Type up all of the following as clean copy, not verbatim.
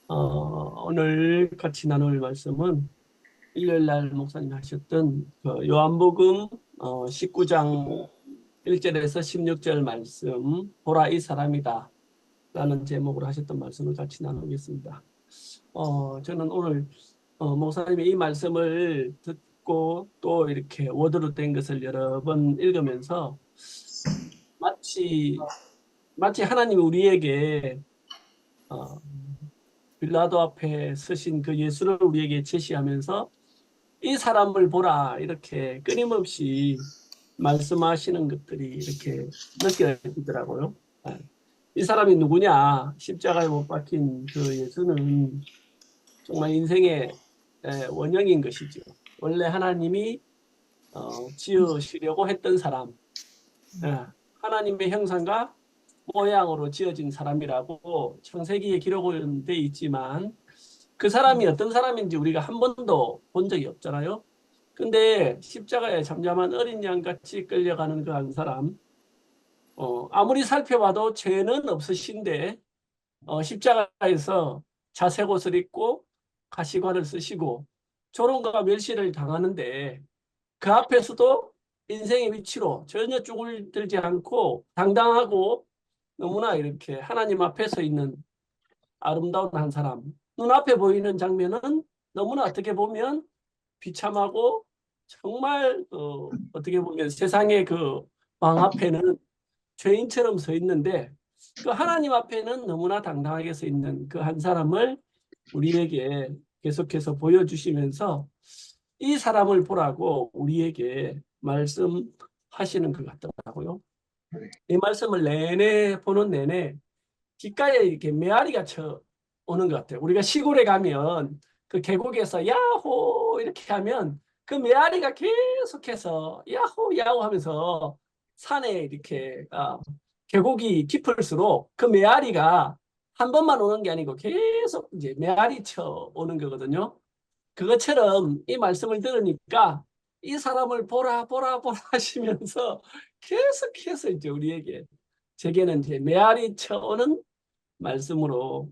오늘 같이 나눌 말씀은 일요일 날 목사님 하셨던 그 요한복음 19장 1절에서 16절 말씀, 보라 이 사람이다 라는 제목으로 하셨던 말씀을 같이 나누겠습니다. 저는 오늘 목사님이 이 말씀을 듣고 또 이렇게 워드로 된 것을 여러 번 읽으면서 마치 하나님이 우리에게 어, 빌라도 앞에 서신 그 예수를 우리에게 제시하면서 이 사람을 보라 이렇게 끊임없이 말씀하시는 것들이 이렇게 느껴지더라고요. 이 사람이 누구냐? 십자가에 못 박힌 그 예수는 정말 인생의 원형인 것이죠. 원래 하나님이 지으시려고 했던 사람, 예, 하나님의 형상과 모양으로 지어진 사람이라고 창세기에 기록은 돼 있지만 그 사람이 어떤 사람인지 우리가 한 번도 본 적이 없잖아요. 근데 십자가에 잠잠한 어린 양같이 끌려가는 그 한 사람, 아무리 살펴봐도 죄는 없으신데 십자가에서 자색 옷을 입고 가시관을 쓰시고 조롱과 멸시를 당하는데 그 앞에서도 인생의 위치로 전혀 쭈글들지 않고 당당하고 너무나 이렇게 하나님 앞에 서 있는 아름다운 한 사람. 눈앞에 보이는 장면은 너무나 어떻게 보면 비참하고 정말 어떻게 보면 세상의 그 왕 앞에는 죄인처럼 서 있는데 그 하나님 앞에는 너무나 당당하게 서 있는 그 한 사람을 우리에게 계속해서 보여주시면서 이 사람을 보라고 우리에게 말씀하시는 것 같더라고요. 이 말씀을 내내 보는 내내 귓가에 이렇게 메아리가 쳐 오는 것 같아요. 우리가 시골에 가면 그 계곡에서 야호 이렇게 하면 그 메아리가 계속해서 야호 야호 하면서 산에 이렇게 계곡이 깊을수록 그 메아리가 한 번만 오는 게 아니고 계속 이제 메아리 쳐 오는 거거든요. 그것처럼 이 말씀을 들으니까 이 사람을 보라 보라 보라 하시면서 계속해서 이제 우리에게 제게는 이제 메아리 쳐오는 말씀으로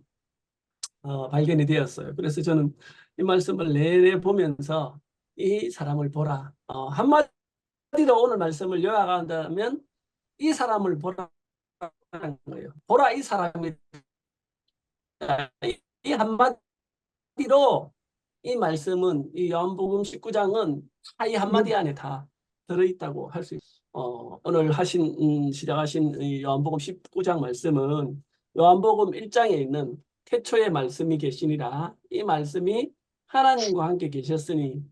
발견이 되었어요. 그래서 저는 이 말씀을 내내 보면서 이 사람을 보라. 한마디로 오늘 말씀을 요약한다면 이 사람을 보라는 거예요. 보라 이 사람이 이 한마디로 이 말씀은 이 요한복음 19장은 다 이 한마디 안에 다 들어있다고 할 수 있어요. 오늘 시작하신 이 요한복음 19장 말씀은 요한복음 1장에 있는 태초의 말씀이 계시니라 이 말씀이 하나님과 함께 계셨으니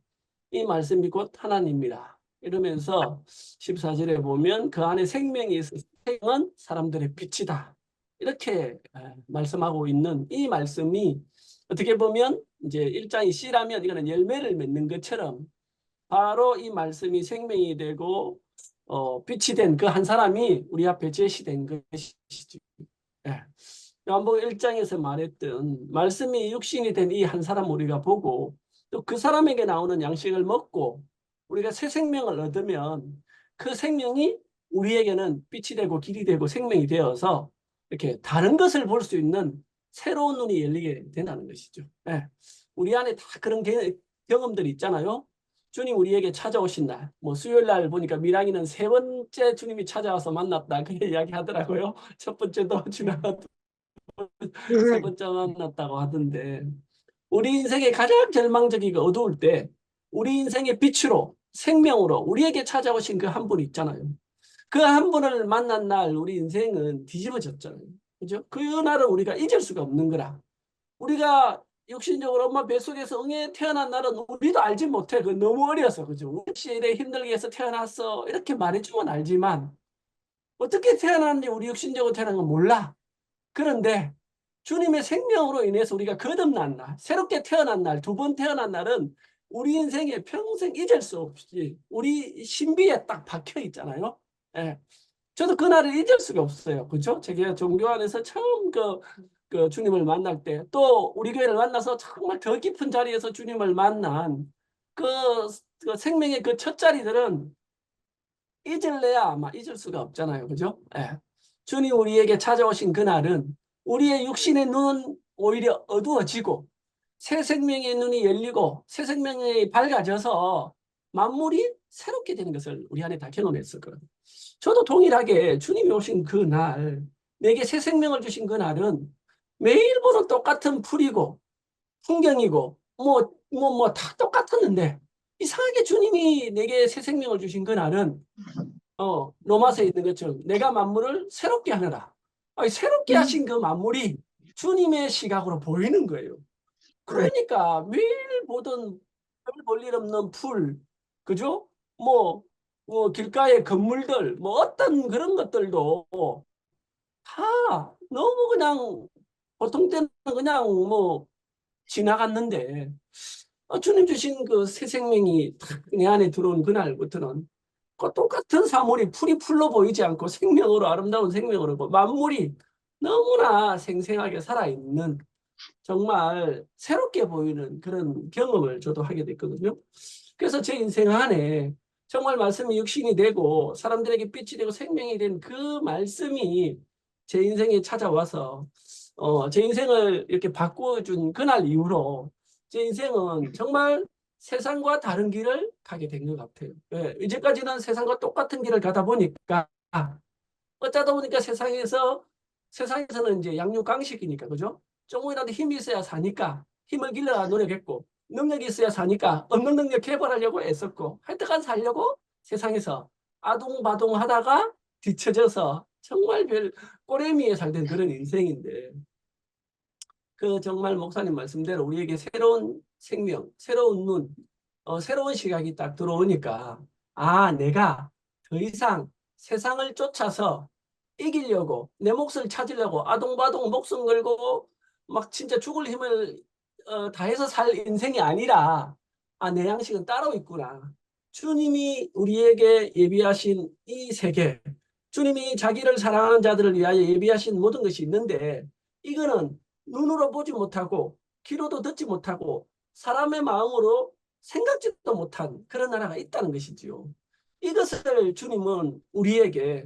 이 말씀이 곧 하나님이라 이러면서 14절에 보면 그 안에 생명이 있어 생명은 사람들의 빛이다 이렇게 말씀하고 있는 이 말씀이 어떻게 보면 이제 1장이 씨라면 이거는 열매를 맺는 것처럼 바로 이 말씀이 생명이 되고 빛이 된 그 한 사람이 우리 앞에 제시된 것이죠. 예. 요한복음 1장에서 말했던 말씀이 육신이 된 이 한 사람 우리가 보고 또 그 사람에게 나오는 양식을 먹고 우리가 새 생명을 얻으면 그 생명이 우리에게는 빛이 되고 길이 되고 생명이 되어서 이렇게 다른 것을 볼 수 있는 새로운 눈이 열리게 된다는 것이죠. 예. 우리 안에 다 그런 경험들이 있잖아요. 주님 우리에게 찾아오신 날, 뭐 수요일 날 보니까 미랑이는 세 번째 주님이 찾아와서 만났다. 그 이야기 하더라고요. 첫 번째도 지나갔고 세 번째 만났다고 하던데 우리 인생의 가장 절망적이고 어두울 때 우리 인생의 빛으로 생명으로 우리에게 찾아오신 그 한 분 있잖아요. 그 한 분을 만난 날 우리 인생은 뒤집어졌잖아요. 그죠? 그 날을 우리가 잊을 수가 없는 거라. 우리가 육신적으로 엄마 뱃속에서 응애 태어난 날은 우리도 알지 못해. 그 너무 어려서 그죠? 혹시 이래 힘들게 해서 태어났어 이렇게 말해주면 알지만 어떻게 태어났는지 우리 육신적으로 태어난 건 몰라. 그런데 주님의 생명으로 인해서 우리가 거듭난 날, 새롭게 태어난 날, 두 번 태어난 날은 우리 인생에 평생 잊을 수 없이 우리 신비에 딱 박혀 있잖아요. 예. 저도 그날을 잊을 수가 없어요. 그죠? 제가 종교 안에서 처음 그 주님을 만날 때, 또 우리 교회를 만나서 정말 더 깊은 자리에서 주님을 만난 그, 그 생명의 그 첫 자리들은 잊을래야 아마 잊을 수가 없잖아요. 그죠? 예. 주님 우리에게 찾아오신 그날은 우리의 육신의 눈은 오히려 어두워지고 새 생명의 눈이 열리고 새 생명이 밝아져서 만물이 새롭게 되는 것을 우리 안에 다 경험했었거든요. 저도 동일하게 주님이 오신 그날, 내게 새 생명을 주신 그날은 매일 보는 똑같은 풀이고 풍경이고 다 똑같았는데 이상하게 주님이 내게 새 생명을 주신 그날은 로마서에 있는 것처럼 내가 만물을 새롭게 하느라. 아니, 새롭게 음, 하신 그 만물이 주님의 시각으로 보이는 거예요. right. 그러니까 매일 보던 별 볼일 없는 풀, 그죠? 뭐, 뭐 길가의 건물들, 뭐 어떤 그런 것들도 다 너무 그냥 보통 때는 그냥 뭐 지나갔는데 주님 주신 그 새 생명이 탁 내 안에 들어온 그날부터는 그 똑같은 사물이 풀이 풀로 보이지 않고 생명으로 아름다운 생명으로 만물이 너무나 생생하게 살아있는 정말 새롭게 보이는 그런 경험을 저도 하게 됐거든요. 그래서 제 인생 안에 정말 말씀이 육신이 되고 사람들에게 빛이 되고 생명이 된 그 말씀이 제 인생에 찾아와서 제 인생을 이렇게 바꿔준 그날 이후로 제 인생은 정말 세상과 다른 길을 가게 된 것 같아요. 예, 이제까지는 세상과 똑같은 길을 가다 보니까 어쩌다 보니까 세상에서는 이제 양육강식이니까 그죠? 조금이라도 힘이 있어야 사니까 힘을 길러야 노력했고 능력이 있어야 사니까 없는 능력 개발하려고 애썼고 하여튼간 살려고 세상에서 아둥바둥 하다가 뒤처져서 정말 별 꼬레미에 살던 그런 인생인데 그 정말 목사님 말씀대로 우리에게 새로운 생명, 새로운 눈, 새로운 시각이 딱 들어오니까 내가 더 이상 세상을 쫓아서 이기려고 내 몫을 찾으려고 아동바동 목숨 걸고 막 진짜 죽을 힘을 다해서 살 인생이 아니라 내 양식은 따로 있구나. 주님이 우리에게 예비하신 이 세계, 주님이 자기를 사랑하는 자들을 위하여 예비하신 모든 것이 있는데 이거는 눈으로 보지 못하고 귀로도 듣지 못하고 사람의 마음으로 생각지도 못한 그런 나라가 있다는 것이지요. 이것을 주님은 우리에게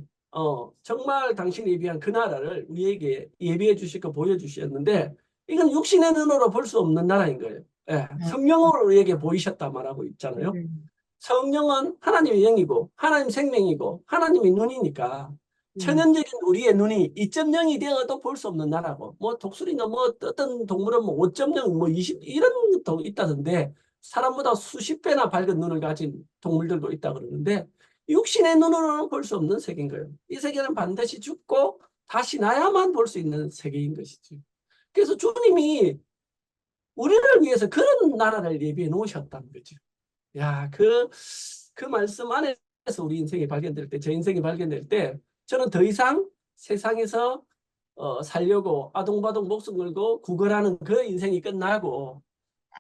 정말 당신이 예비한 그 나라를 우리에게 예비해 주시고 보여주셨는데 이건 육신의 눈으로 볼 수 없는 나라인 거예요. 예, 성령으로 우리에게 보이셨다 말하고 있잖아요. 성령은 하나님의 영이고 하나님 생명이고 하나님의 눈이니까 천연적인 우리의 눈이 2.0이 되어도 볼 수 없는 나라고 뭐 독수리가 뭐 어떤 동물은 뭐 5.0, 뭐 20 이런 것도 있다던데 사람보다 수십 배나 밝은 눈을 가진 동물들도 있다 그러는데 육신의 눈으로는 볼 수 없는 세계인 거예요. 이 세계는 반드시 죽고 다시 나야만 볼 수 있는 세계인 것이죠. 그래서 주님이 우리를 위해서 그런 나라를 예비해 놓으셨다는 거죠. 야, 그 말씀 안에서 우리 인생이 발견될 때, 제 인생이 발견될 때, 저는 더 이상 세상에서 살려고 아동바동 목숨 걸고 구걸하는 그 인생이 끝나고,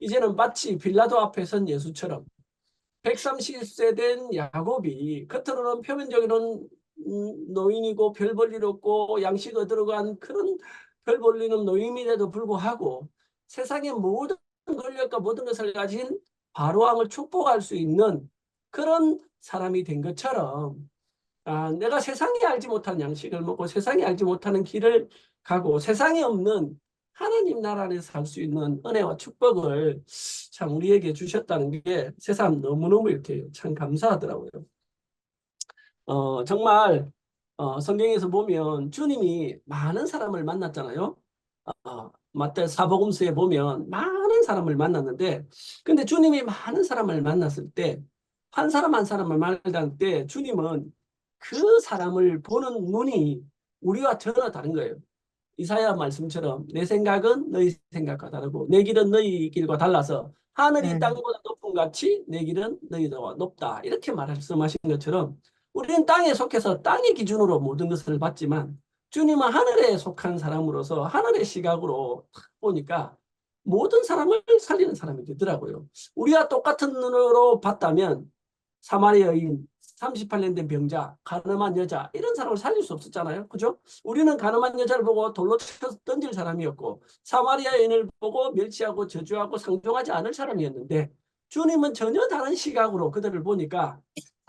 이제는 마치 빌라도 앞에 선 예수처럼 130세 된 야곱이 겉으로는 표면적으로는 노인이고 별 볼 일 없고 양식 얻으러 간 그런 별 볼 일 없는 노인임에도 불구하고 세상의 모든 권력과 모든 것을 가진 바로왕을 축복할 수 있는 그런 사람이 된 것처럼 내가 세상이 알지 못한 양식을 먹고 세상이 알지 못하는 길을 가고 세상에 없는 하나님 나라 안에서 살 수 있는 은혜와 축복을 참 우리에게 주셨다는 게 세상 너무너무 이렇게 참 감사하더라고요. 정말 성경에서 보면 주님이 많은 사람을 만났잖아요. 마태 사복음서에 보면 많은 사람을 만났는데 근데 주님이 많은 사람을 만났을 때 한 사람 한 사람을 만날 때 주님은 그 사람을 보는 눈이 우리와 전혀 다른 거예요. 이사야 말씀처럼 내 생각은 너희 생각과 다르고 내 길은 너희 길과 달라서 하늘이 땅보다 높은 같이 내 길은 너희보다 높다. 이렇게 말씀하신 것처럼 우리는 땅에 속해서 땅의 기준으로 모든 것을 봤지만 주님은 하늘에 속한 사람으로서 하늘의 시각으로 보니까 모든 사람을 살리는 사람이 되더라고요. 우리가 똑같은 눈으로 봤다면 사마리아 여인, 38년 된 병자, 가늠한 여자 이런 사람을 살릴 수 없었잖아요. 그죠? 우리는 가늠한 여자를 보고 돌로 쳐 던질 사람이었고 사마리아 여인을 보고 멸치하고 저주하고 상종하지 않을 사람이었는데 주님은 전혀 다른 시각으로 그들을 보니까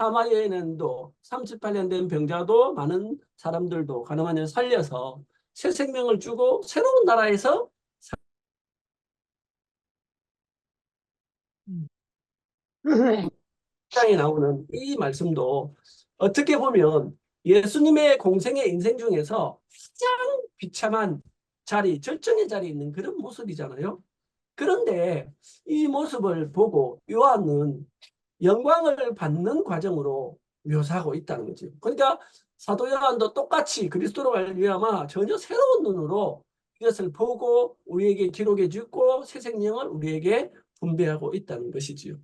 사마리아인도 38년 된 병자도 많은 사람들도 가늠한 일 살려서 새 생명을 주고 새로운 나라에서 장에 나오는 이 말씀도 어떻게 보면 예수님의 공생의 인생 중에서 가장 비참한 자리, 절정의 자리에 있는 그런 모습이잖아요. 그런데 이 모습을 보고 요한은 영광을 받는 과정으로 묘사하고 있다는 거죠. 그러니까 사도 요한도 똑같이 그리스도로 말미암아 전혀 새로운 눈으로 이것을 보고 우리에게 기록해 주고 새 생명을 우리에게 분배하고 있다는 것이지요.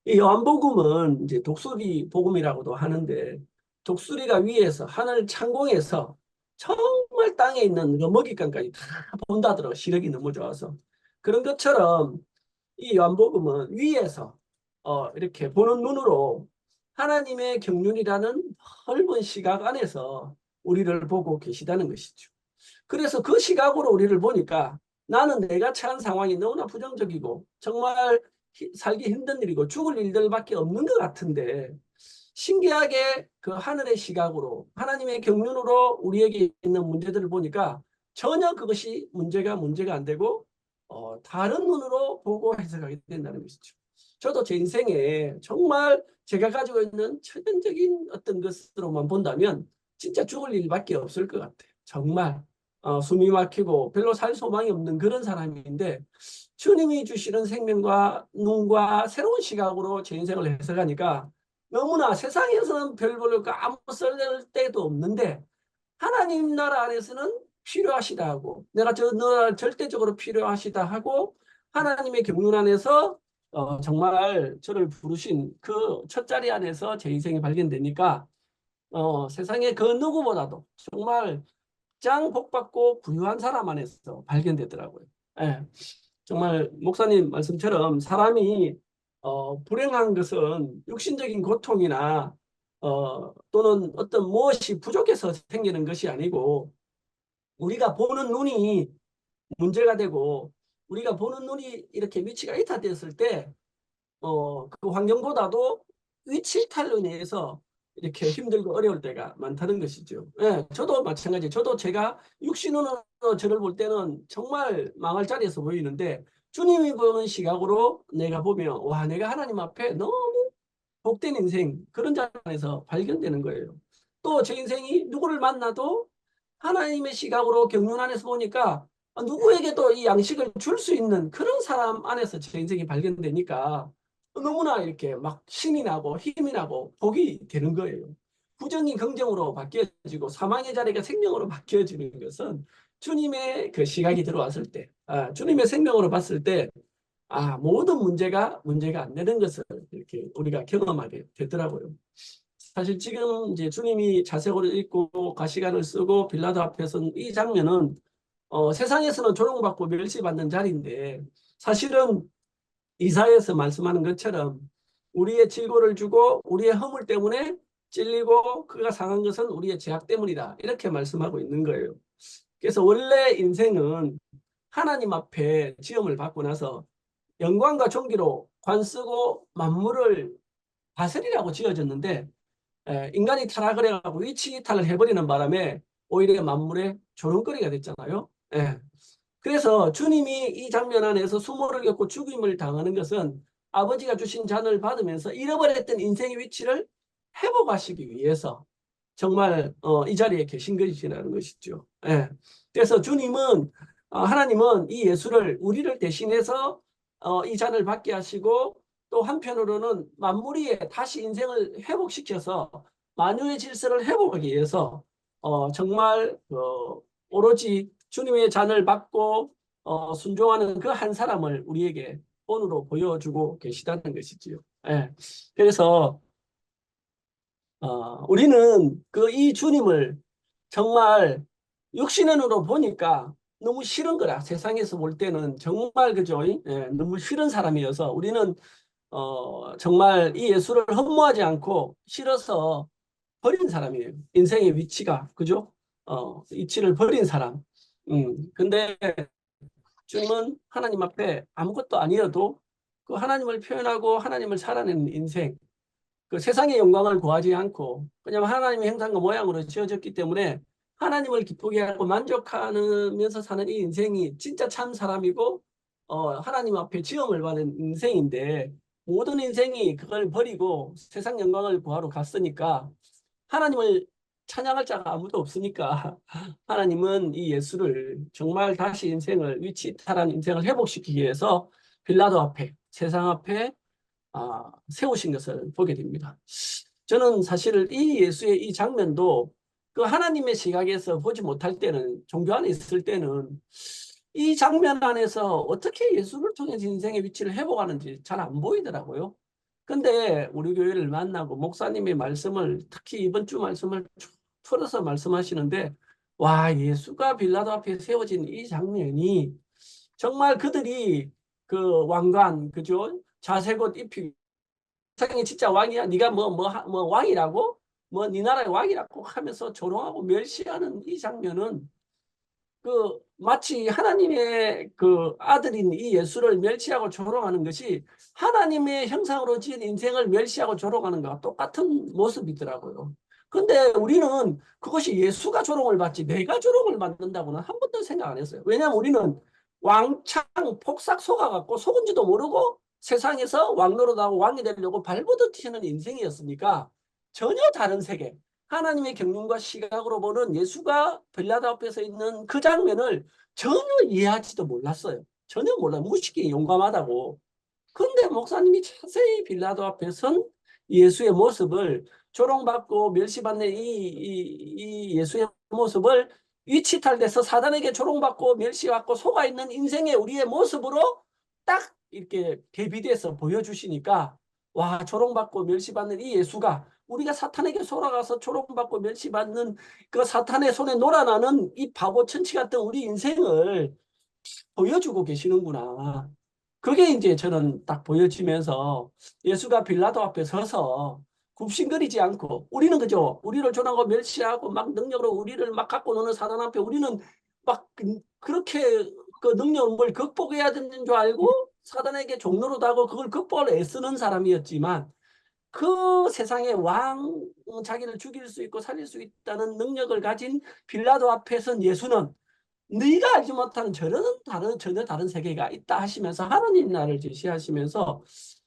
이 요한복음은 이제 독수리 복음이라고도 하는데 독수리가 위에서 하늘 창공에서 정말 땅에 있는 그 먹잇감까지 다 본다더라고. 시력이 너무 좋아서. 그런 것처럼 이 요한복음은 위에서 이렇게 보는 눈으로 하나님의 경륜이라는 넓은 시각 안에서 우리를 보고 계시다는 것이죠. 그래서 그 시각으로 우리를 보니까 나는 내가 처한 상황이 너무나 부정적이고 정말 살기 힘든 일이고 죽을 일들밖에 없는 것 같은데 신기하게 그 하늘의 시각으로 하나님의 경륜으로 우리에게 있는 문제들을 보니까 전혀 그것이 문제가 안 되고 다른 눈으로 보고 해석하게 된다는 것이죠. 저도 제 인생에 정말 제가 가지고 있는 천연적인 어떤 것으로만 본다면 진짜 죽을 일밖에 없을 것 같아요. 정말 숨이 막히고 별로 살 소망이 없는 그런 사람인데 주님이 주시는 생명과 눈과 새로운 시각으로 제 인생을 해석하니까 너무나 세상에서는 별 볼고 아무 쓸데도 없는데 하나님 나라 안에서는 필요하시다 하고 내가 저 나라 절대적으로 필요하시다 하고 하나님의 경륜 안에서 정말 저를 부르신 그 첫 자리 안에서 제 인생이 발견되니까 세상에 그 누구보다도 정말 가장 복받고 부유한 사람 안에서 발견되더라고요. 예, 정말 목사님 말씀처럼 사람이 불행한 것은 육신적인 고통이나 또는 어떤 무엇이 부족해서 생기는 것이 아니고 우리가 보는 눈이 문제가 되고 우리가 보는 눈이 이렇게 위치가 이탈되었을 때 그 환경보다도 위치 이탈로 인해서 이렇게 힘들고 어려울 때가 많다는 것이죠. 예, 저도 마찬가지. 저도 제가 육신으로 저를 볼 때는 정말 망할 자리에서 보이는데 주님이 보는 시각으로 내가 보면 와, 내가 하나님 앞에 너무 복된 인생 그런 자리에서 발견되는 거예요. 또 제 인생이 누구를 만나도 하나님의 시각으로 경륜 안에서 보니까 누구에게도 이 양식을 줄 수 있는 그런 사람 안에서 제 인생이 발견되니까 너무나 이렇게 막 신이 나고 힘이 나고 복이 되는 거예요. 부정이 긍정으로 바뀌어지고 사망의 자리가 생명으로 바뀌어지는 것은 주님의 그 시각이 들어왔을 때, 주님의 생명으로 봤을 때, 모든 문제가 안 되는 것을 이렇게 우리가 경험하게 되더라고요. 사실 지금 이제 주님이 자색옷을 입고 가시관을 쓰고 빌라도 앞에 선 이 장면은 세상에서는 조롱받고 멸시받는 자리인데 사실은 이사야에서 말씀하는 것처럼 우리의 질고를 주고 우리의 허물 때문에 찔리고 그가 상한 것은 우리의 죄악 때문이다. 이렇게 말씀하고 있는 거예요. 그래서 원래 인생은 하나님 앞에 지음을 받고 나서 영광과 존귀로 관쓰고 만물을 다스리라고 지어졌는데 인간이 타락을 해가고 위치 이탈을 해버리는 바람에 오히려 만물의 조롱거리가 됐잖아요. 예. 그래서 주님이 이 장면 안에서 수모를 겪고 죽임을 당하는 것은 아버지가 주신 잔을 받으면서 잃어버렸던 인생의 위치를 회복하시기 위해서 정말 이 자리에 계신 것이라는 것이죠. 예. 그래서 주님은 하나님은 이 예수를 우리를 대신해서 이 잔을 받게 하시고 또 한편으로는 만물이 다시 인생을 회복시켜서 만유의 질서를 회복하기 위해서 정말 오로지 주님의 잔을 받고 순종하는 그 한 사람을 우리에게 본으로 보여주고 계시다는 것이지요. 예. 그래서 우리는 그 이 주님을 정말 육신의 눈으로 보니까 너무 싫은 거라. 세상에서 볼 때는 정말 그죠? 예, 너무 싫은 사람이어서 우리는 정말 이 예수를 흠모하지 않고 싫어서 버린 사람이에요. 인생의 위치가 그죠? 위치를 버린 사람. 근데 주님은 하나님 앞에 아무것도 아니어도 그 하나님을 표현하고 하나님을 살아내는 인생. 그 세상의 영광을 구하지 않고 그냥 하나님의 형상과 모양으로 지어졌기 때문에 하나님을 기쁘게 하고 만족하면서 사는 이 인생이 진짜 참 사람이고 하나님 앞에 지음을 받은 인생인데 모든 인생이 그걸 버리고 세상 영광을 구하러 갔으니까 하나님을 찬양할 자가 아무도 없으니까 하나님은 이 예수를 정말 다시 인생을 위치이탈한 인생을 회복시키기 위해서 빌라도 앞에 세상 앞에 세우신 것을 보게 됩니다. 저는 사실 이 예수의 이 장면도 그 하나님의 시각에서 보지 못할 때는 종교 안에 있을 때는 이 장면 안에서 어떻게 예수를 통해서 인생의 위치를 회복하는지 잘 안 보이더라고요. 근데 우리 교회를 만나고 목사님의 말씀을 특히 이번 주 말씀을 쭉 풀어서 말씀하시는데 와 예수가 빌라도 앞에 세워진 이 장면이 정말 그들이 그 왕관 그죠 자색옷 입히고 세상에 진짜 왕이야 네가 뭐 왕이라고 뭐 네 나라의 왕이라고 하면서 조롱하고 멸시하는 이 장면은 그 마치 하나님의 그 아들인 이 예수를 멸시하고 조롱하는 것이 하나님의 형상으로 지은 인생을 멸시하고 조롱하는 것과 똑같은 모습이더라고요. 근데 우리는 그것이 예수가 조롱을 받지 내가 조롱을 받는다고는 한 번도 생각 안 했어요. 왜냐하면 우리는 왕창 폭삭 속아갖고 속은지도 모르고 세상에서 왕노릇하고 왕이 되려고 발버둥 치는 인생이었으니까 전혀 다른 세계. 하나님의 경륜과 시각으로 보는 예수가 빌라도 앞에서 있는 그 장면을 전혀 이해하지도 몰랐어요. 전혀 몰라. 무식이 용감하다고. 그런데 목사님이 자세히 빌라도 앞에 선 예수의 모습을 조롱받고 멸시받는 이 예수의 모습을 위치탈돼서 사단에게 조롱받고 멸시받고 속아있는 인생의 우리의 모습으로 딱 이렇게 대비돼서 보여주시니까 와 조롱받고 멸시받는 이 예수가 우리가 사탄에게 속아가서 조롱받고 멸시받는 그 사탄의 손에 놀아나는 이 바보 천치 같은 우리 인생을 보여주고 계시는구나. 그게 이제 저는 딱 보여지면서 예수가 빌라도 앞에 서서 굽신거리지 않고 우리는 그죠? 우리를 조롱하고 멸시하고 막 능력으로 우리를 막 갖고 노는 사단 앞에 우리는 막 그렇게 그 능력을 극복해야 되는 줄 알고 사단에게 종로로 하고 그걸 극복을 애쓰는 사람이었지만 그 세상의 왕 자기를 죽일 수 있고 살릴 수 있다는 능력을 가진 빌라도 앞에 선 예수는 네가 알지 못하는 전혀 다른 세계가 있다 하시면서 하나님 나라를 제시하시면서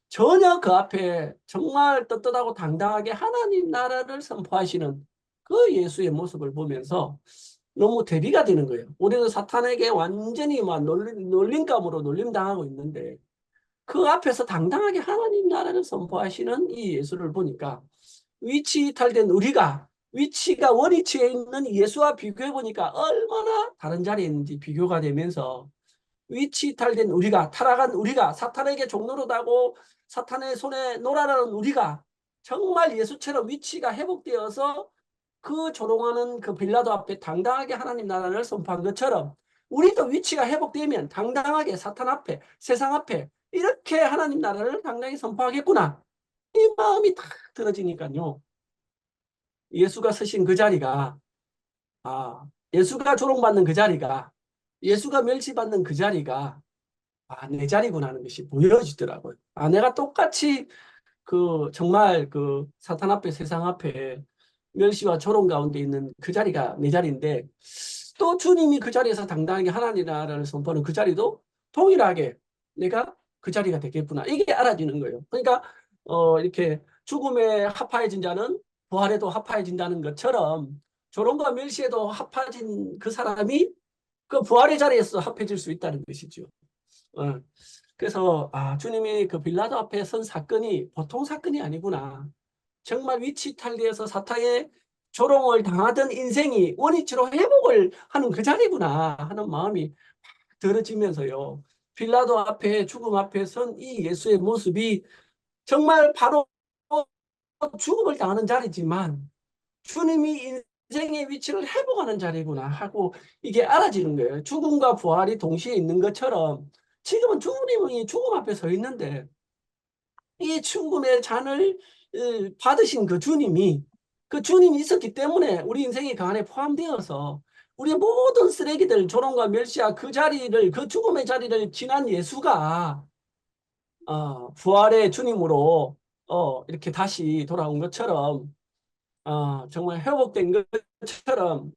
전혀 그 앞에 정말 떳떳하고 당당하게 하나님 나라를 선포하시는 그 예수의 모습을 보면서 너무 대비가 되는 거예요. 우리는 사탄에게 완전히 막 놀림감으로 놀림당하고 있는데 그 앞에서 당당하게 하나님 나라를 선포하시는 이 예수를 보니까 위치 이탈된 우리가 위치가 원위치에 있는 예수와 비교해 보니까 얼마나 다른 자리에 있는지 비교가 되면서 위치 이탈된 우리가 타락한 우리가 사탄에게 종노릇하고 사탄의 손에 놀아나는 우리가 정말 예수처럼 위치가 회복되어서 그 조롱하는 그 빌라도 앞에 당당하게 하나님 나라를 선포한 것처럼 우리도 위치가 회복되면 당당하게 사탄 앞에 세상 앞에 이렇게 하나님 나라를 당당히 선포하겠구나. 이 마음이 탁 들어지니까요. 예수가 서신 그 자리가 예수가 조롱받는 그 자리가 예수가 멸시받는 그 자리가 내 자리구나 하는 것이 보여지더라고요. 내가 똑같이 그 정말 그 사탄 앞에 세상 앞에 멸시와 조롱 가운데 있는 그 자리가 내 자리인데 또 주님이 그 자리에서 당당하게 하나님 나라를 선포하는 그 자리도 동일하게 내가 그 자리가 되겠구나. 이게 알아지는 거예요. 그러니까 이렇게 죽음에 합하여진 자는 부활에도 합하여진다는 것처럼 조롱과 멸시에도 합하진 그 사람이 그 부활의 자리에서 합해질 수 있다는 것이죠. 어. 그래서 주님이 그 빌라도 앞에 선 사건이 보통 사건이 아니구나. 정말 위치 탈리에서 사탄의 조롱을 당하던 인생이 원위치로 회복을 하는 그 자리구나 하는 마음이 들어지면서요. 빌라도 앞에 죽음 앞에 선 이 예수의 모습이 정말 바로 죽음을 당하는 자리지만 주님이 인생의 위치를 회복하는 자리구나 하고 이게 알아지는 거예요. 죽음과 부활이 동시에 있는 것처럼 지금은 주님이 죽음 앞에 서 있는데 이 죽음의 잔을 받으신 그 주님이 그 주님이 있었기 때문에 우리 인생이 그 안에 포함되어서 우리 모든 쓰레기들 조롱과 멸시와 그 자리를 그 죽음의 자리를 지난 예수가 부활의 주님으로 이렇게 다시 돌아온 것처럼 정말 회복된 것처럼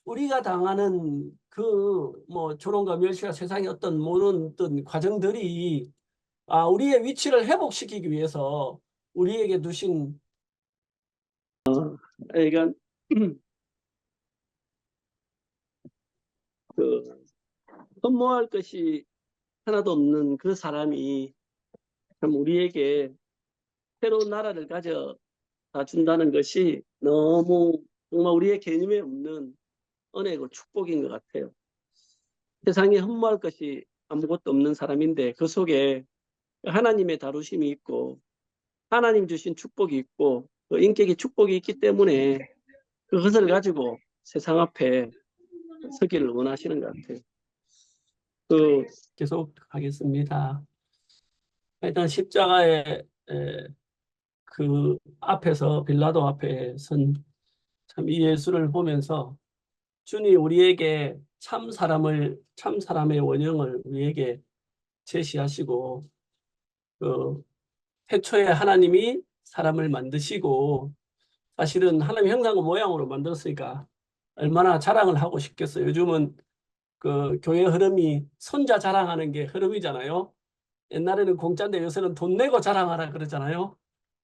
우리가 당하는 그 뭐 조롱과 멸시와 세상의 어떤 모든 어떤 과정들이 우리의 위치를 회복시키기 위해서 우리에게 두신 그러니까 그 흠모할 것이 하나도 없는 그 사람이 참 우리에게 새로운 나라를 가져다 준다는 것이 너무 정말 우리의 개념에 없는 은혜고 축복인 것 같아요. 세상에 흠모할 것이 아무것도 없는 사람인데 그 속에 하나님의 다루심이 있고 하나님 주신 축복이 있고 그 인격의 축복이 있기 때문에 그것을 가지고 세상 앞에 서기를 원하시는 것 같아요. 계속 하겠습니다. 일단 십자가의 그 앞에서 빌라도 앞에 선 참 이 예수를 보면서 주님 우리에게 참 사람의 원형을 우리에게 제시하시고 그 태초에 하나님이 사람을 만드시고 사실은 하나님 형상과 모양으로 만들었으니까 얼마나 자랑을 하고 싶겠어요. 요즘은 그 교회 흐름이 손자 자랑하는 게 흐름이잖아요. 옛날에는 공짜인데 요새는 돈 내고 자랑하라 그러잖아요.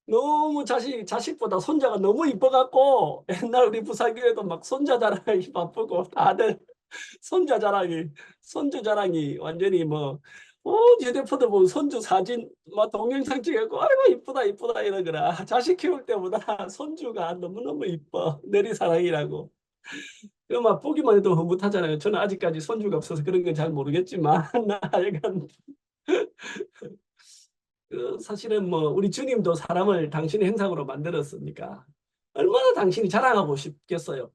너무 자식보다 손자가 너무 이뻐갖고 옛날 우리 부산교회도 막 손자 자랑이 바쁘고 다들 손자 자랑이 손주 자랑이 완전히 뭐 휴대폰도 보면 손주 사진 막 동영상 찍고 아이고 이쁘다 이쁘다 이러거라. 자식 키울 때보다 손주가 너무너무 이뻐 내리사랑이라고. 그막 보기만 해도 흐뭇하잖아요. 저는 아직까지 손주가 없어서 그런 건 잘 모르겠지만 하여간 사실은 뭐 우리 주님도 사람을 당신의 형상으로 만들었으니까 얼마나 당신이 자랑하고 싶겠어요.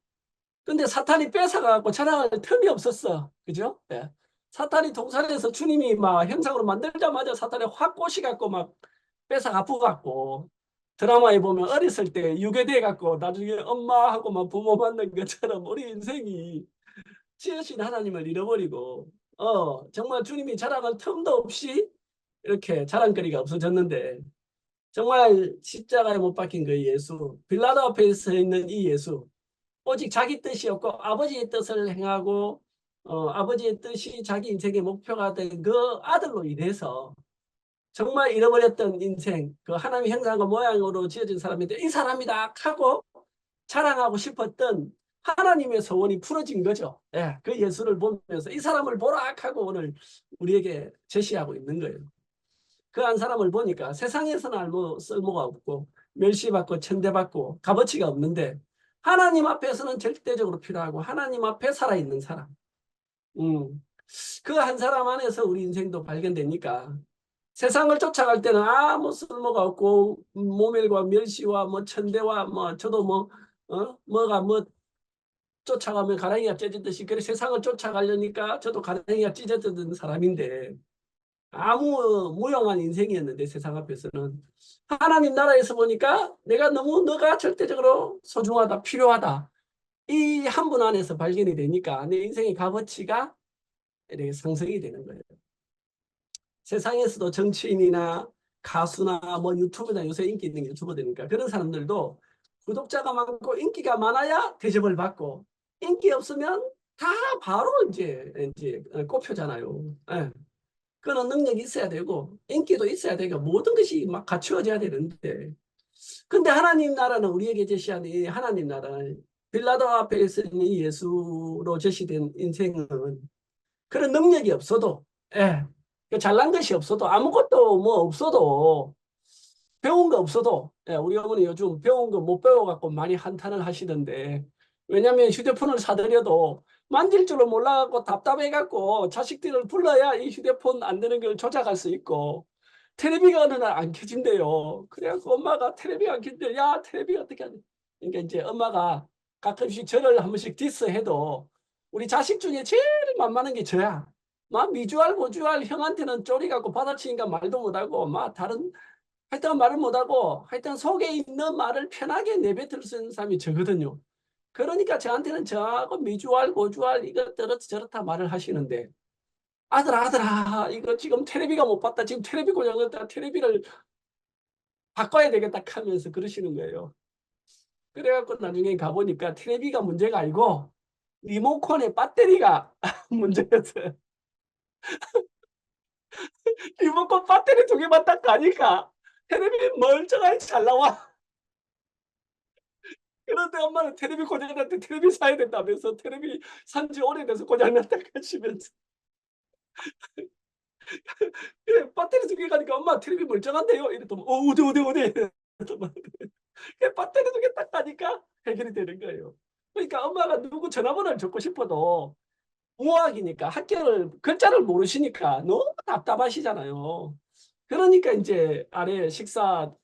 근데 사탄이 뺏어가고 자랑할 틈이 없었어. 그죠? 예. 사탄이 동산에서 주님이 막 형상으로 만들자마자 사탄이 확 꼬시갖고 막 뺏어가 갖고 드라마에 보면 어렸을 때 유괴돼 갖고 나중에 엄마하고 막 부모 만난 것처럼 우리 인생이 지으신 하나님을 잃어버리고 정말 주님이 자랑할 틈도 없이 이렇게 자랑거리가 없어졌는데 정말 십자가에 못 박힌 그 예수, 빌라도 앞에 서 있는 이 예수, 오직 자기 뜻이 없고 아버지의 뜻을 행하고 아버지의 뜻이 자기 인생의 목표가 된 그 아들로 인해서 정말 잃어버렸던 인생, 그 하나님의 형상과 모양으로 지어진 사람인데 이 사람이다 하고 자랑하고 싶었던 하나님의 소원이 풀어진 거죠. 예, 그 예수를 보면서 이 사람을 보라 하고 오늘 우리에게 제시하고 있는 거예요. 그 한 사람을 보니까 세상에서는 쓸모가 없고 멸시받고 천대받고 값어치가 없는데 하나님 앞에서는 절대적으로 필요하고 하나님 앞에 살아있는 사람. 그 한 사람 안에서 우리 인생도 발견되니까 세상을 쫓아갈 때는 아무 쓸모가 없고 모멸과 멸시와 뭐 천대와 뭐 저도 뭐가 쫓아가면 가랑이가 찢어지듯이 그래 세상을 쫓아가려니까 저도 가랑이가 찢어지던 사람인데 아무 무용한 인생이었는데 세상 앞에서는 하나님 나라에서 보니까 내가 너가 절대적으로 소중하다 필요하다 이 한 분 안에서 발견이 되니까 내 인생의 값어치가 이렇게 상승이 되는 거예요. 세상에서도 정치인이나 가수나 뭐 유튜브나 요새 인기 있는 유튜버들이니까 그런 사람들도 구독자가 많고 인기가 많아야 대접을 받고 인기 없으면 다 바로 이제 꼽혀잖아요. 예. 그런 능력이 있어야 되고 인기도 있어야 되고 모든 것이 막 갖추어져야 되는데 근데 하나님 나라는 우리에게 제시한 이 하나님 나라는 빌라도 앞에 있는 이 예수로 제시된 인생은 그런 능력이 없어도 그 잘난 것이 없어도 아무것도 뭐 없어도 배운 거 없어도 우리 어머니 요즘 배운 거 못 배워갖고 많이 한탄을 하시던데 왜냐하면 휴대폰을 사드려도 만질 줄을 몰라갖고 답답해갖고 자식들을 불러야 이 휴대폰 안 되는 걸 조작할 수 있고 텔레비가 어느 날 안 켜진대요. 그래갖고 엄마가 텔레비가 안 켜진대. 야 텔레비 어떻게 하냐. 그러니까 이제 엄마가 가끔씩 저를 한 번씩 디스해도 우리 자식 중에 제일 만만한 게 저야. 막 미주알 고주알 형한테는 쪼리갖고 받아치니까 말도 못하고 막 다른 하여튼 말을 못하고 하여튼 속에 있는 말을 편하게 내뱉을 수 있는 사람이 저거든요. 그러니까 저한테는 저하고 미주알 고주알 이거 저렇다 말을 하시는데 아들아 이거 지금 텔레비가 못 봤다. 지금 텔레비 고장났다. 텔레비를 바꿔야 되겠다 하면서 그러시는 거예요. 그래갖고 나중에 가보니까 텔레비가 문제가 아니고 리모컨의 배터리가 문제였어요. 리모컨 배터리 두 개만 딱 가니까 텔레비 멀쩡하게 잘 나와. 그런데 엄마는 텔레비 고장났는데 텔레비 사야 된다면서 텔레비 산지 오래돼서 고장났다 하시면서 예, 배터리 두 개 가니까 엄마 텔레비 멀쩡한데요? 이랬더니 어디 이랬더니 배터리 두 개 딱 가니까 해결이 되는 거예요. 그러니까 엄마가 누구 전화번호를 적고 싶어도 공학이니까 학교를 글자를 모르시니까 너무 답답하시잖아요. 그러니까 이제 아래 식사하고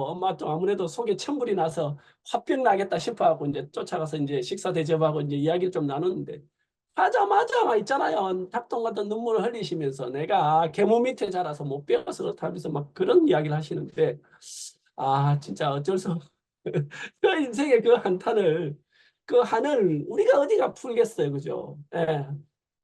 엄마 또 아무래도 속에 천불이 나서 화병 나겠다 싶어하고 이제 쫓아가서 이제 식사 대접하고 이제 이야기를 좀 나누는데 하자마자 막 있잖아요. 닭똥 같은 눈물을 흘리시면서 내가 계모 밑에 자라서 못 배워서 그렇다면서 막 그런 이야기를 하시는데 아 진짜 어쩔 수 없. 그 인생의 그 한탄을 그 한을 우리가 어디가 풀겠어요, 그죠? 예.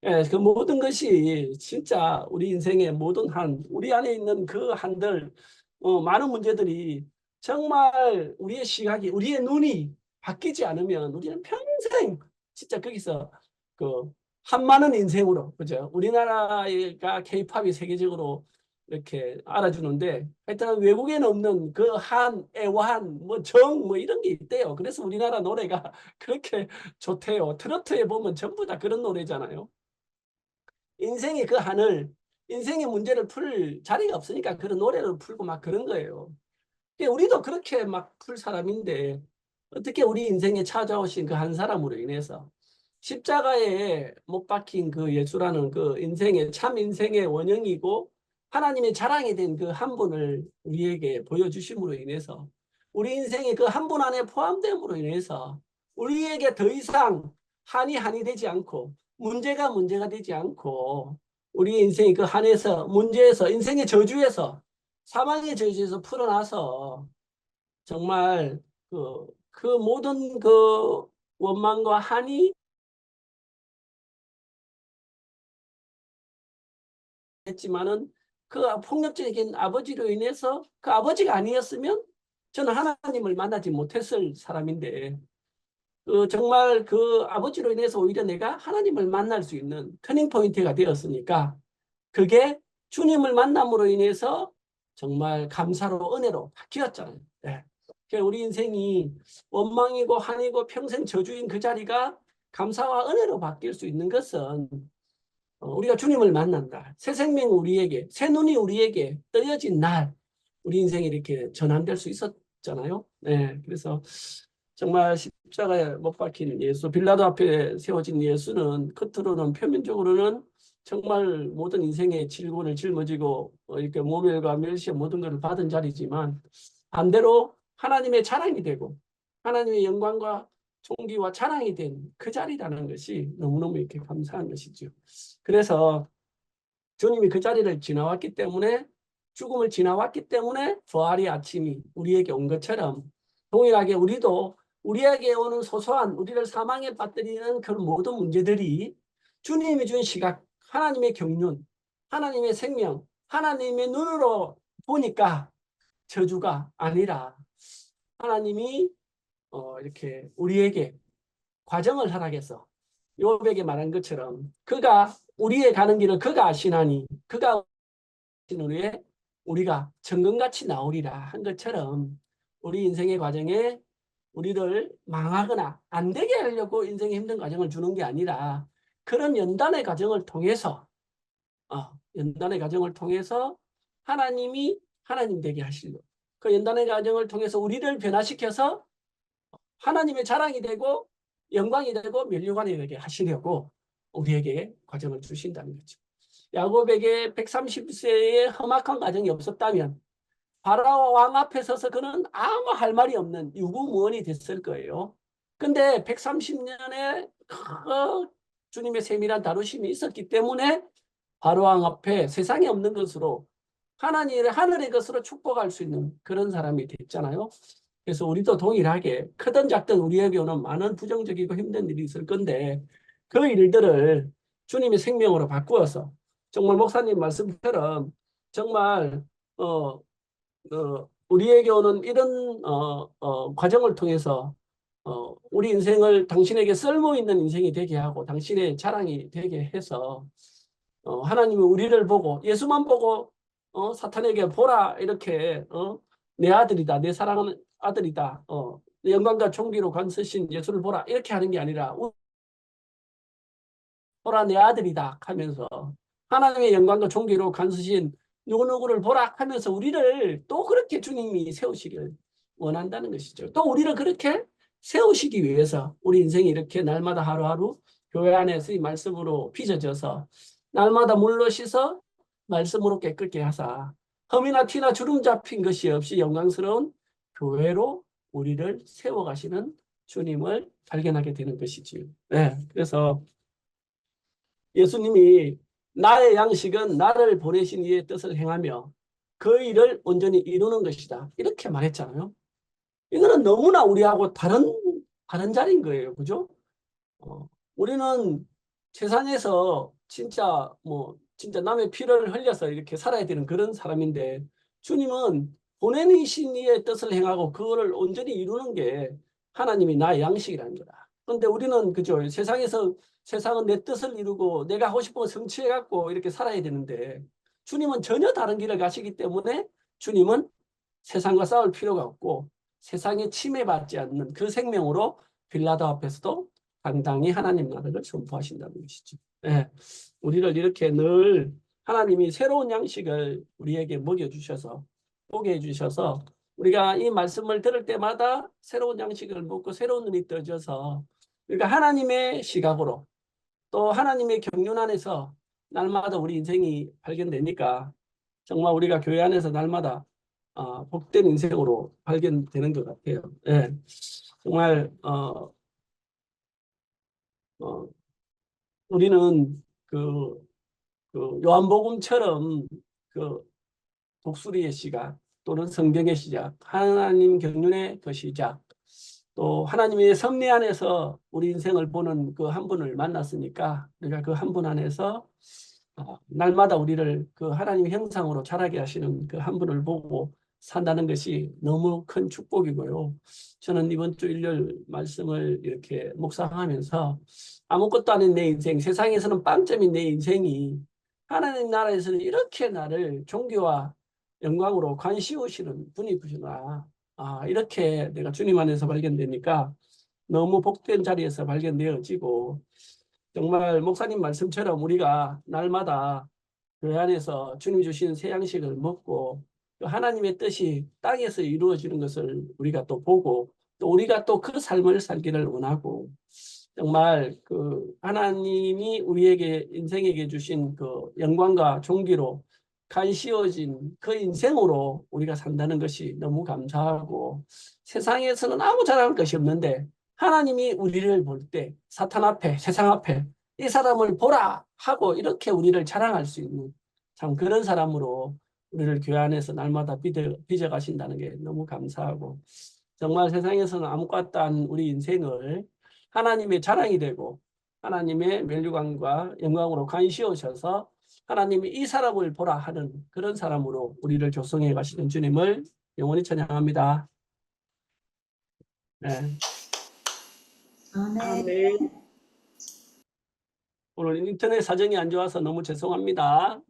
예, 그 모든 것이 진짜 우리 인생의 모든 한, 우리 안에 있는 그 한들, 많은 문제들이 정말 우리의 시각이, 우리의 눈이 바뀌지 않으면 우리는 평생 진짜 거기서 그 한많은 인생으로, 그죠? 우리나라가 케이팝이 세계적으로 이렇게 알아주는데 하여튼 외국에는 없는 그 한, 애환, 뭐 정, 뭐 이런 게 있대요. 그래서 우리나라 노래가 그렇게 좋대요. 트로트에 보면 전부 다 그런 노래잖아요. 인생의 그 한을 인생의 문제를 풀 자리가 없으니까 그런 노래를 풀고 막 그런 거예요. 우리도 그렇게 막 풀 사람인데 어떻게 우리 인생에 찾아오신 그 한 사람으로 인해서 십자가에 못 박힌 그 예수라는 그 인생의 참 인생의 원형이고 하나님의 자랑이 된 그 한 분을 우리에게 보여주심으로 인해서 우리 인생의 그 한 분 안에 포함됨으로 인해서 우리에게 더 이상 한이 한이 되지 않고 문제가 문제가 되지 않고 우리 인생이 그 한에서 문제에서 인생의 저주에서 사망의 저주에서 풀어나서 정말 그 모든 그 원망과 한이 했지만은 그 폭력적인 아버지로 인해서 그 아버지가 아니었으면 저는 하나님을 만나지 못했을 사람인데 정말 그 아버지로 인해서 오히려 내가 하나님을 만날 수 있는 터닝 포인트가 되었으니까 그게 주님을 만남으로 인해서 정말 감사로 은혜로 바뀌었잖아요. 네. 우리 인생이 원망이고 한이고 평생 저주인 그 자리가 감사와 은혜로 바뀔 수 있는 것은 우리가 주님을 만난다. 새 생명 우리에게, 새 눈이 우리에게 떠여진 날, 우리 인생이 이렇게 전환될 수 있었잖아요. 네, 그래서 정말 십자가에 못 박힌 예수, 빌라도 앞에 세워진 예수는 겉으로는 표면적으로는 정말 모든 인생의 질군을 짊어지고 이렇게 모멸과 멸시의 모든 것을 받은 자리지만 반대로 하나님의 자랑이 되고 하나님의 영광과 존귀와 자랑이 된 그 자리라는 것이 너무너무 이렇게 감사한 것이죠. 그래서 주님이 그 자리를 지나왔기 때문에 죽음을 지나왔기 때문에 부활의 아침이 우리에게 온 것처럼 동일하게 우리도 우리에게 오는 소소한 우리를 사망에 빠뜨리는 그런 모든 문제들이 주님이 준 시각, 하나님의 경륜, 하나님의 생명, 하나님의 눈으로 보니까 저주가 아니라 하나님이 이렇게 우리에게 과정을 허락해서 요백에 말한 것처럼 그가 우리의 가는 길을 그가 아시나니 그가 아신 후에 우리가 정금같이 나오리라 한 것처럼 우리 인생의 과정에 우리를 망하거나 안 되게 하려고 인생의 힘든 과정을 주는 게 아니라 그런 연단의 과정을 통해서 연단의 과정을 통해서 하나님이 하나님 되게 하시려고 그 연단의 과정을 통해서 우리를 변화시켜서 하나님의 자랑이 되고 영광이 되고 면류관이 되게 하시려고 우리에게 과정을 주신다는 거죠. 야곱에게 130세의 험악한 과정이 없었다면 바라오 왕 앞에 서서 그는 아무 할 말이 없는 유구무원이 됐을 거예요. 근데 130년의 주님의 세밀한 다루심이 있었기 때문에 바로 왕 앞에 세상에 없는 것으로 하늘의 것으로 축복할 수 있는 그런 사람이 됐잖아요. 그래서 우리도 동일하게 크든 작든 우리에게 오는 많은 부정적이고 힘든 일이 있을 건데 그 일들을 주님의 생명으로 바꾸어서 정말 목사님 말씀처럼 정말 우리에게 오는 이런 과정을 통해서 우리 인생을 당신에게 쓸모 있는 인생이 되게 하고 당신의 자랑이 되게 해서 하나님이 우리를 보고 예수만 보고 사탄에게 보라 이렇게 내 아들이다 내 사랑하는 아들이다 내 영광과 존귀로 관서신 예수를 보라 이렇게 하는 게 아니라 보라 내 아들이다 하면서 하나님의 영광과 존귀로 간수신 누구누구를 보라 하면서 우리를 또 그렇게 주님이 세우시길 원한다는 것이죠. 또 우리를 그렇게 세우시기 위해서 우리 인생이 이렇게 날마다 하루하루 교회 안에서 이 말씀으로 빚어져서 날마다 물로 씻어 말씀으로 깨끗게 하사 흠이나 티나 주름 잡힌 것이 없이 영광스러운 교회로 우리를 세워가시는 주님을 발견하게 되는 것이지요. 네, 그래서 예수님이 나의 양식은 나를 보내신 이의 뜻을 행하며 그 일을 온전히 이루는 것이다. 이렇게 말했잖아요. 이거는 너무나 우리하고 다른 자리인 거예요. 그죠? 우리는 세상에서 진짜 남의 피를 흘려서 이렇게 살아야 되는 그런 사람인데 주님은 보내신 이의 뜻을 행하고 그거를 온전히 이루는 게 하나님이 나의 양식이라는 거다. 그런데 우리는 그죠? 세상은 내 뜻을 이루고 내가 하고 싶은 거 성취해 갖고 이렇게 살아야 되는데 주님은 전혀 다른 길을 가시기 때문에 주님은 세상과 싸울 필요가 없고 세상에 침해받지 않는 그 생명으로 빌라도 앞에서도 당당히 하나님 나라를 선포하신다는 것이죠. 네. 우리를 이렇게 늘 하나님이 새로운 양식을 우리에게 먹여주셔서 보게 해주셔서 우리가 이 말씀을 들을 때마다 새로운 양식을 먹고 새로운 눈이 떠져서 그러니까 하나님의 시각으로 또 하나님의 경륜 안에서 날마다 우리 인생이 발견되니까 정말 우리가 교회 안에서 날마다 복된 인생으로 발견되는 것 같아요. 예. 정말 우리는 그 요한복음처럼 그 독수리의 시각 또는 성경의 시작, 하나님 경륜의 그 시작, 또 하나님의 섭리 안에서 우리 인생을 보는 그 한 분을 만났으니까 우리가 그 한 분 안에서 날마다 우리를 그 하나님의 형상으로 자라게 하시는 그 한 분을 보고 산다는 것이 너무 큰 축복이고요. 저는 이번 주 일요일 말씀을 이렇게 묵상하면서 아무것도 아닌 내 인생, 세상에서는 빵점인 내 인생이 하나님 나라에서는 이렇게 나를 존귀와 영광으로 관시우시는 분이구나. 이렇게 내가 주님 안에서 발견되니까 너무 복된 자리에서 발견되어지고 정말 목사님 말씀처럼 우리가 날마다 교회 안에서 주님 주신 새 양식을 먹고 또 하나님의 뜻이 땅에서 이루어지는 것을 우리가 또 보고 또 우리가 또 그 삶을 살기를 원하고 정말 그 하나님이 우리에게 인생에게 주신 그 영광과 존귀로 간시워진 그 인생으로 우리가 산다는 것이 너무 감사하고 세상에서는 아무 자랑할 것이 없는데 하나님이 우리를 볼 때 사탄 앞에 세상 앞에 이 사람을 보라 하고 이렇게 우리를 자랑할 수 있는 참 그런 사람으로 우리를 교회 안에서 날마다 빚어가신다는 게 너무 감사하고 정말 세상에서는 아무것도 안 우리 인생을 하나님의 자랑이 되고 하나님의 멸류관과 영광으로 관시오셔서 하나님이 이 사람을 보라 하는 그런 사람으로 우리를 조성해 가시는 주님을 영원히 찬양합니다. 네. 아멘. 아멘. 오늘 인터넷 사정이 안 좋아서 너무 죄송합니다.